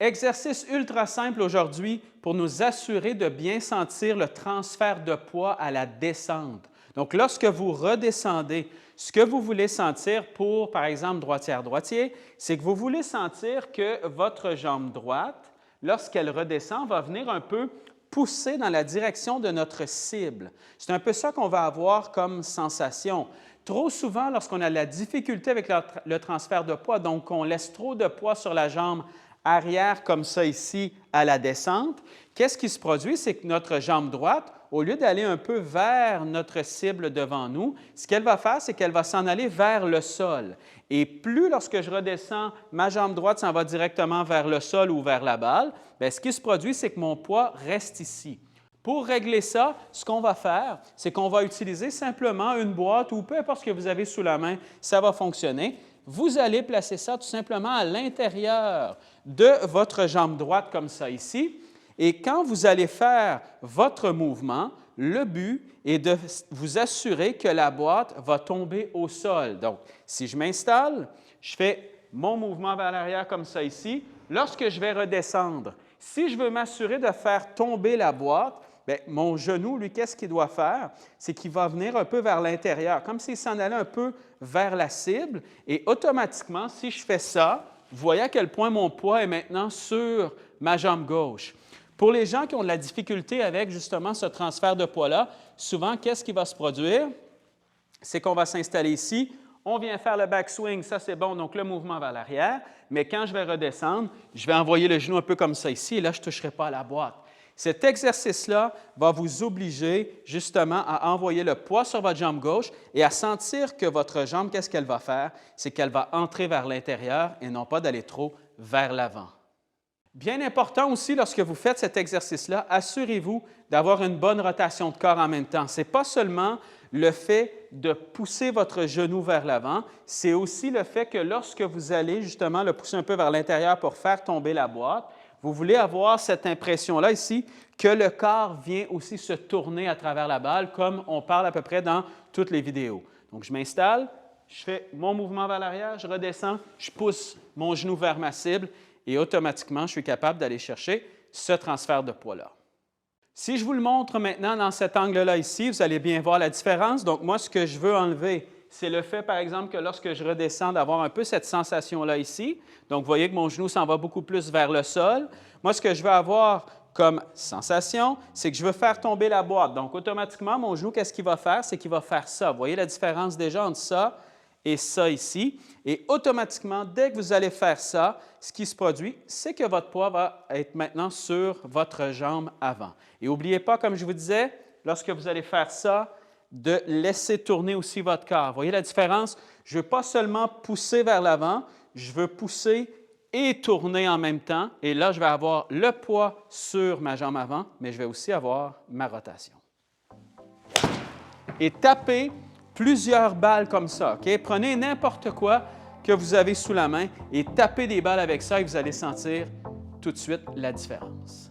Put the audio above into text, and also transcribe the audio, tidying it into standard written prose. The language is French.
Exercice ultra simple aujourd'hui pour nous assurer de bien sentir le transfert de poids à la descente. Donc, lorsque vous redescendez, ce que vous voulez sentir pour, par exemple, droitière-droitier, c'est que vous voulez sentir que votre jambe droite, lorsqu'elle redescend, va venir un peu pousser dans la direction de notre cible. C'est un peu ça qu'on va avoir comme sensation. Trop souvent, lorsqu'on a de la difficulté avec le transfert de poids, donc on laisse trop de poids sur la jambe arrière comme ça ici à la descente, qu'est-ce qui se produit? C'est que notre jambe droite, au lieu d'aller un peu vers notre cible devant nous, ce qu'elle va faire, c'est qu'elle va s'en aller vers le sol. Et plus lorsque je redescends, ma jambe droite s'en va directement vers le sol ou vers la balle, bien, ce qui se produit, c'est que mon poids reste ici. Pour régler ça, ce qu'on va faire, c'est qu'on va utiliser simplement une boîte ou peu importe ce que vous avez sous la main, ça va fonctionner. Vous allez placer ça tout simplement à l'intérieur de votre jambe droite comme ça ici. Et quand vous allez faire votre mouvement, le but est de vous assurer que la boîte va tomber au sol. Donc, si je m'installe, je fais mon mouvement vers l'arrière comme ça ici. Lorsque je vais redescendre, si je veux m'assurer de faire tomber la boîte, bien, mon genou, lui, qu'est-ce qu'il doit faire? C'est qu'il va venir un peu vers l'intérieur, comme s'il s'en allait un peu vers la cible. Et automatiquement, si je fais ça, vous voyez à quel point mon poids est maintenant sur ma jambe gauche. Pour les gens qui ont de la difficulté avec justement ce transfert de poids-là, souvent, qu'est-ce qui va se produire? C'est qu'on va s'installer ici, on vient faire le backswing, ça c'est bon, donc le mouvement vers l'arrière, mais quand je vais redescendre, je vais envoyer le genou un peu comme ça ici, et là, je ne toucherai pas à la boîte. Cet exercice-là va vous obliger justement à envoyer le poids sur votre jambe gauche et à sentir que votre jambe, qu'est-ce qu'elle va faire? C'est qu'elle va entrer vers l'intérieur et non pas d'aller trop vers l'avant. Bien important aussi, lorsque vous faites cet exercice-là, assurez-vous d'avoir une bonne rotation de corps en même temps. Ce n'est pas seulement le fait de pousser votre genou vers l'avant, c'est aussi le fait que lorsque vous allez justement le pousser un peu vers l'intérieur pour faire tomber la boîte, vous voulez avoir cette impression-là ici que le corps vient aussi se tourner à travers la balle, comme on parle à peu près dans toutes les vidéos. Donc, je m'installe, je fais mon mouvement vers l'arrière, je redescends, je pousse mon genou vers ma cible et automatiquement, je suis capable d'aller chercher ce transfert de poids-là. Si je vous le montre maintenant dans cet angle-là ici, vous allez bien voir la différence. Donc, moi, ce que je veux enlever, c'est le fait, par exemple, que lorsque je redescends, d'avoir un peu cette sensation-là ici. Donc, vous voyez que mon genou s'en va beaucoup plus vers le sol. Moi, ce que je veux avoir comme sensation, c'est que je veux faire tomber la boîte. Donc, automatiquement, mon genou, qu'est-ce qu'il va faire? C'est qu'il va faire ça. Vous voyez la différence déjà entre ça et ça ici. Et automatiquement, dès que vous allez faire ça, ce qui se produit, c'est que votre poids va être maintenant sur votre jambe avant. Et n'oubliez pas, comme je vous disais, lorsque vous allez faire ça, de laisser tourner aussi votre corps. Vous voyez la différence? Je ne veux pas seulement pousser vers l'avant, je veux pousser et tourner en même temps. Et là, je vais avoir le poids sur ma jambe avant, mais je vais aussi avoir ma rotation. Et tapez plusieurs balles comme ça. Okay? Prenez n'importe quoi que vous avez sous la main et tapez des balles avec ça et vous allez sentir tout de suite la différence.